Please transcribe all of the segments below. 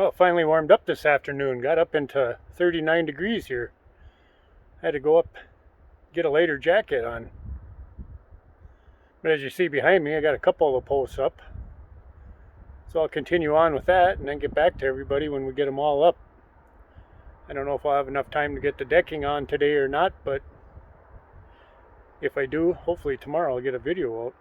Well, it finally warmed up this afternoon. Got up into 39 degrees here. Had to go up, get a lighter jacket on. But as you see behind me, I got a couple of posts up. So I'll continue on with that and then get back to everybody when we get them all up. I don't know if I'll have enough time to get the decking on today or not, but if I do, hopefully tomorrow I'll get a video out.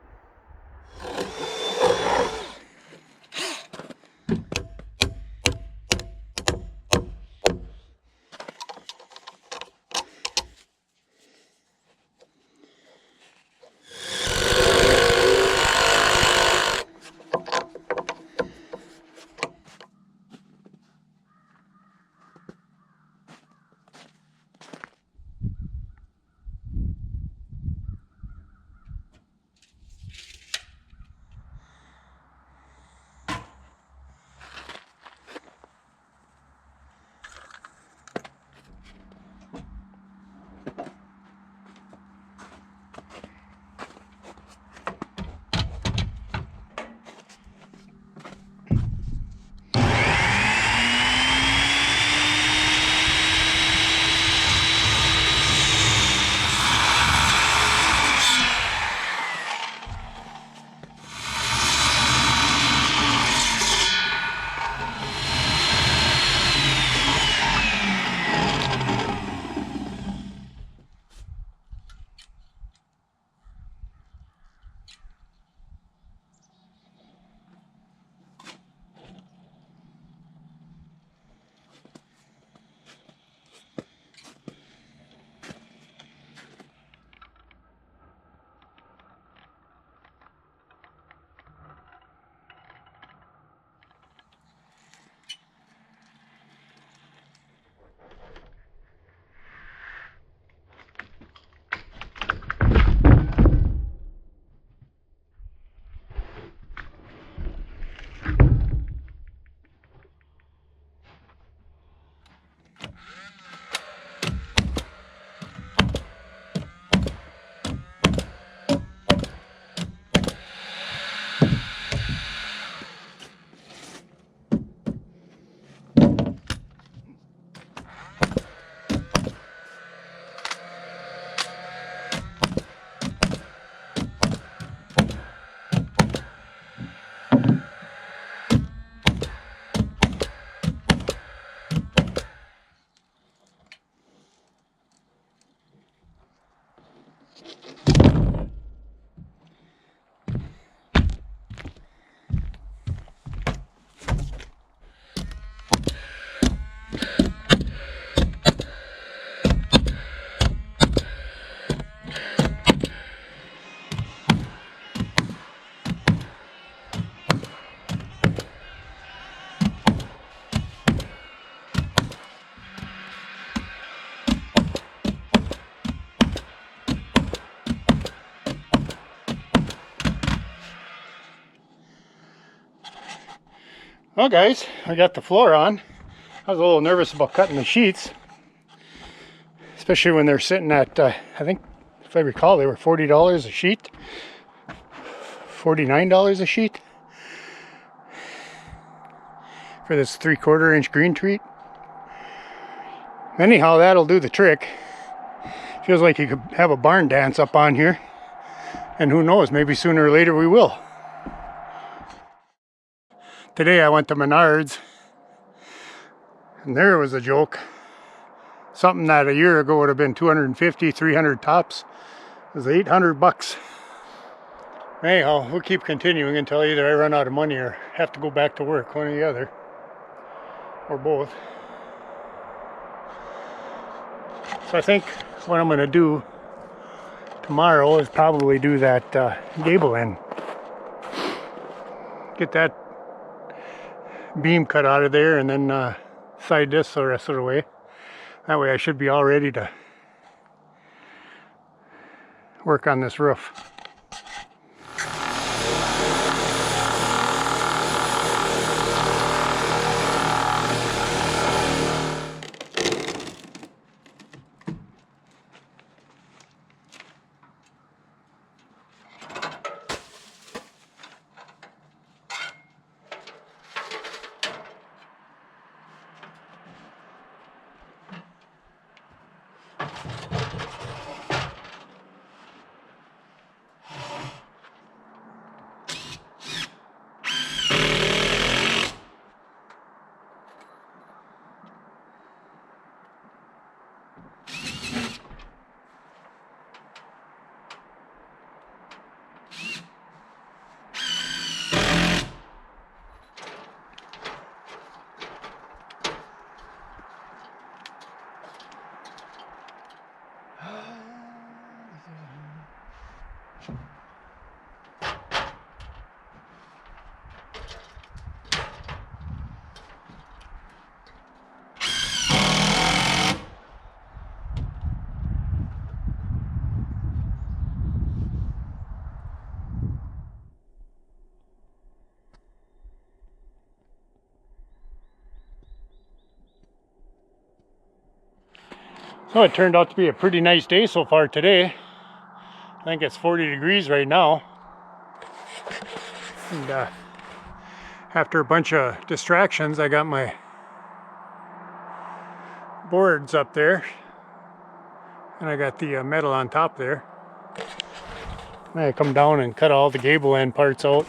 Well guys, I got the floor on. I was a little nervous about cutting the sheets, especially when they're sitting at, I think, if I recall, they were $40 a sheet, $49 a sheet for this 3/4 inch green treat. Anyhow, that'll do the trick. Feels like you could have a barn dance up on here, and who knows, maybe sooner or later we will. Today I went to Menards, and there was a joke. Something that a year ago would have been $250, $300 tops. It was $800. Anyhow, we'll keep continuing until either I run out of money or have to go back to work, one or the other, or both. So I think what I'm going to do tomorrow is probably do that gable end. Get that beam cut out of there and then side this the rest of the way. That way I should be all ready to work on this roof. So it turned out to be a pretty nice day so far today. I think it's 40 degrees right now. And after a bunch of distractions, I got my boards up there. And I got the metal on top there. And I come down and cut all the gable end parts out.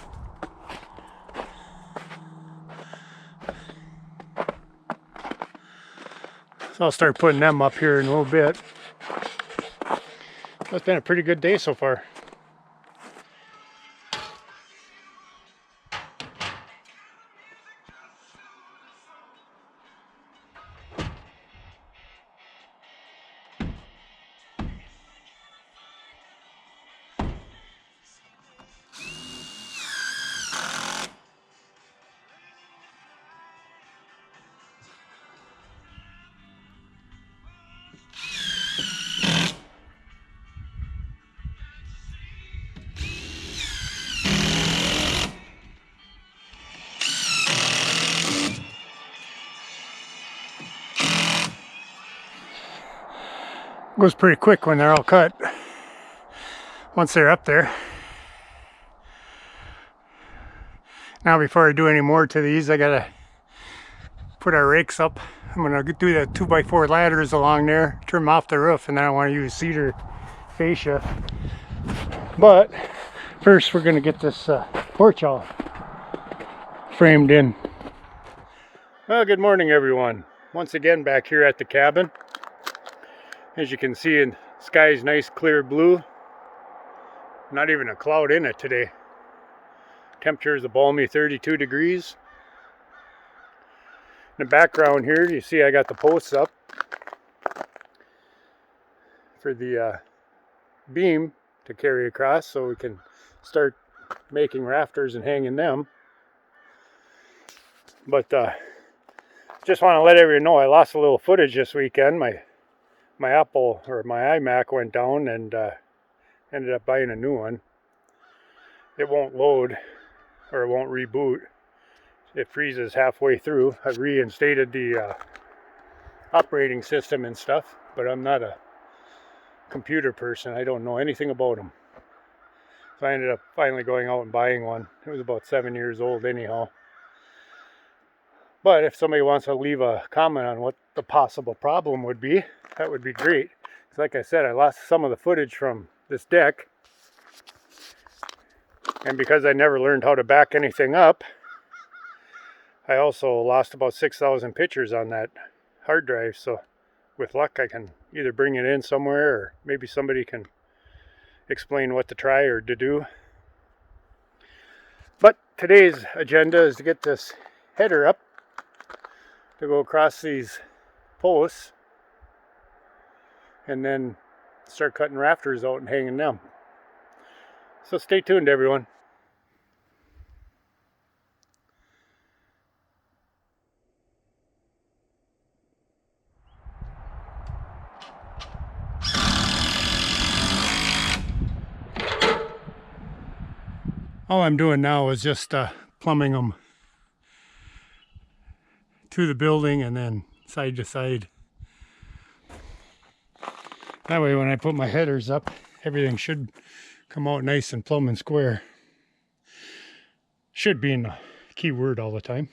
So I'll start putting them up here in a little bit. It's been a pretty good day so far. Goes pretty quick when they're all cut, once they're up there. Now before I do any more to these, I gotta put our rakes up. I'm gonna do the 2x4 ladders along there, trim off the roof, and then I want to use cedar fascia. But first we're gonna get this porch all framed in. Well, good morning everyone. Once again back here at the cabin. As you can see, the sky is nice clear blue. Not even a cloud in it today. Temperature is a balmy 32 degrees. In the background here, you see I got the posts up for the beam to carry across, so we can start making rafters and hanging them. But just want to let everyone know I lost a little footage this weekend. My Apple or my iMac went down, and ended up buying a new one. It won't load, or it won't reboot. It freezes halfway through. I reinstated the operating system and stuff, but I'm not a computer person. I don't know anything about them. So I ended up finally going out and buying one. It was about 7 years old anyhow. But if somebody wants to leave a comment on what the possible problem would be, that would be great. Because like I said, I lost some of the footage from this deck. And because I never learned how to back anything up, I also lost about 6,000 pictures on that hard drive. So with luck, I can either bring it in somewhere, or maybe somebody can explain what to try or to do. But today's agenda is to get this header up to go across these posts, and then start cutting rafters out and hanging them. So stay tuned everyone. All I'm doing now is just plumbing them to the building and then side to side. That way when I put my headers up, everything should come out nice and plumb and square. Should be in the key word all the time.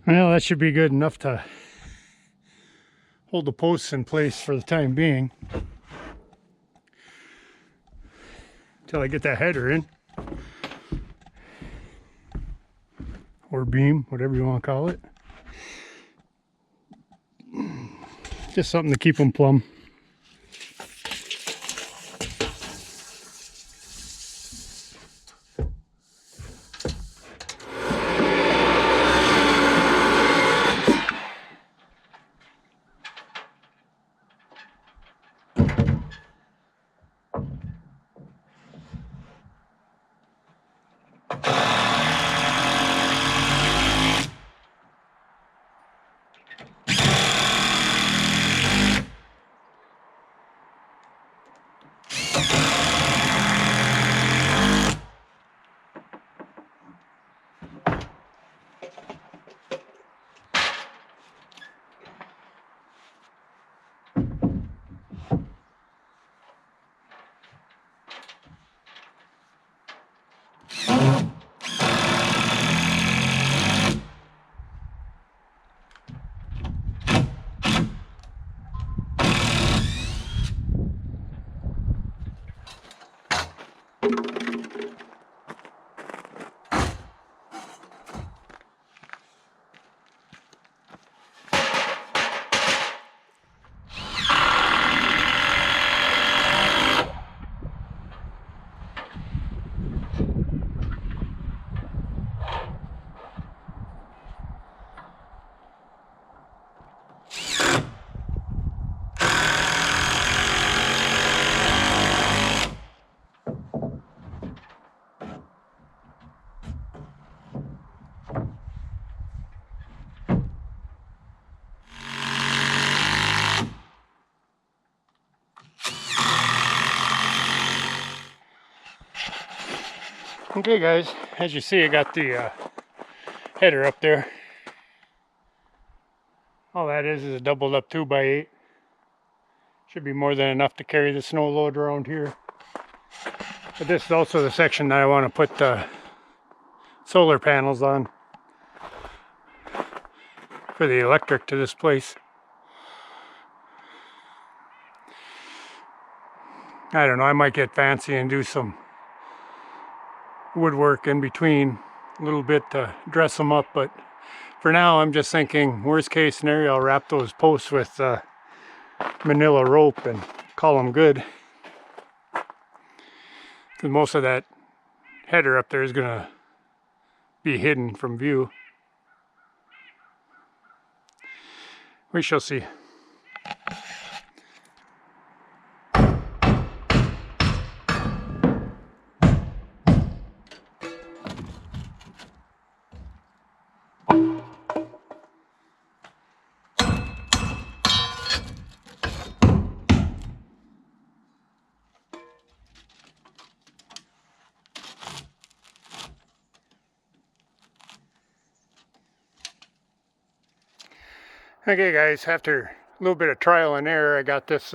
Well, that should be good enough to hold the posts in place for the time being. Until I get that header in. Or beam, whatever you want to call it. Just something to keep them plumb. Okay guys, as you see I got the header up there. All that is a doubled up 2x8. Should be more than enough to carry the snow load around here. But this is also the section that I want to put the solar panels on for the electric to this place. I don't know, I might get fancy and do some woodwork in between a little bit to dress them up, but for now I'm just thinking worst case scenario I'll wrap those posts with manila rope and call them good, because most of that header up there is gonna be hidden from view. We shall see. Okay guys, after a little bit of trial and error, I got this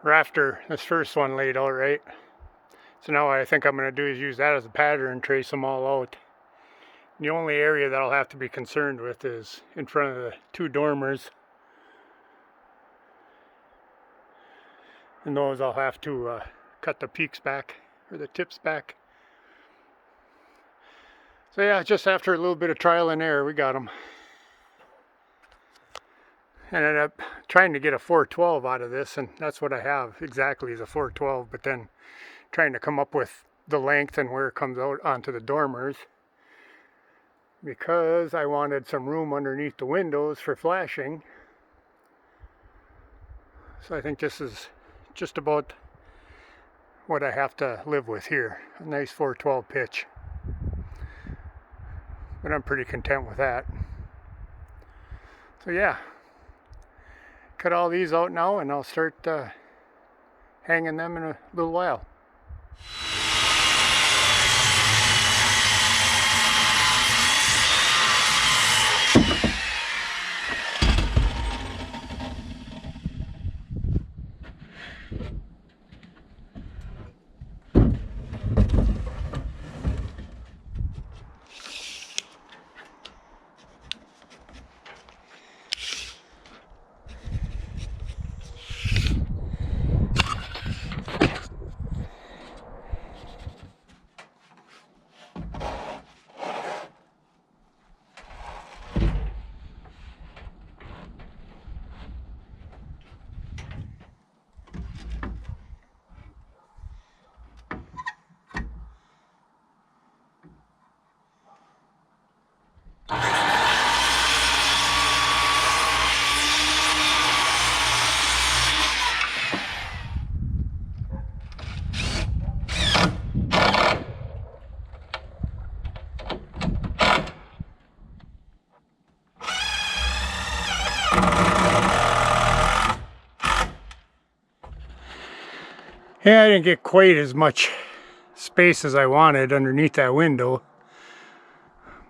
rafter, this first one, laid out right. So now what I think I'm going to do is use that as a pattern and trace them all out. The only area that I'll have to be concerned with is in front of the two dormers. And those I'll have to cut the peaks back, or the tips back. So yeah, just after a little bit of trial and error, we got them. Ended up trying to get a 412 out of this, and that's what I have exactly, is a 412, but then trying to come up with the length and where it comes out onto the dormers, because I wanted some room underneath the windows for flashing. So I think this is just about what I have to live with here, a nice 412 pitch, but I'm pretty content with that. So yeah, cut all these out now and I'll start hanging them in a little while. Yeah, I didn't get quite as much space as I wanted underneath that window,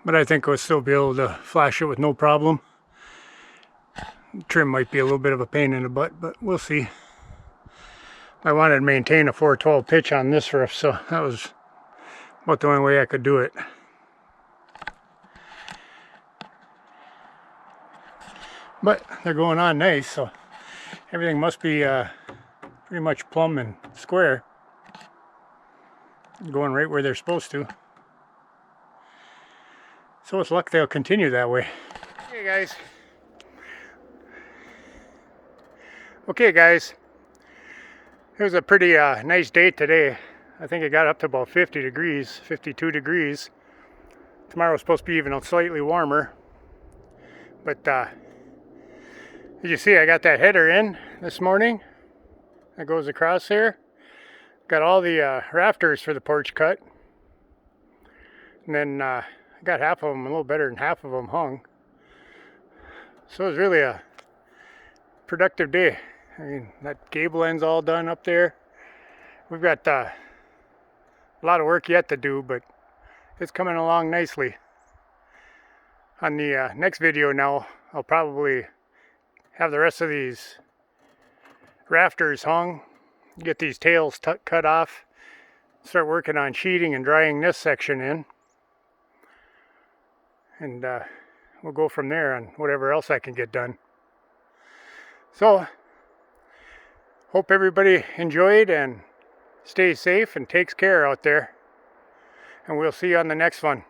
but I think I'll still be able to flash it with no problem. Trim might be a little bit of a pain in the butt, but we'll see. I wanted to maintain a 412 pitch on this roof, so that was about the only way I could do it. But they're going on nice, so everything must be pretty much plumb and square. Going right where they're supposed to. So with luck they'll continue that way. Okay guys, it was a pretty nice day today. I think it got up to about 50 degrees, 52 degrees. Tomorrow's supposed to be even slightly warmer. But as you see, I got that header in this morning. That goes across here. Got all the rafters for the porch cut. And then I got half of them, a little better than half of them hung. So it was really a productive day. I mean, that gable end's all done up there. We've got a lot of work yet to do, but it's coming along nicely. On the next video now, I'll probably have the rest of these rafters hung, get these tails cut off, start working on sheeting and drying this section in, and we'll go from there on whatever else I can get done. So, hope everybody enjoyed and stays safe and takes care out there, and we'll see you on the next one.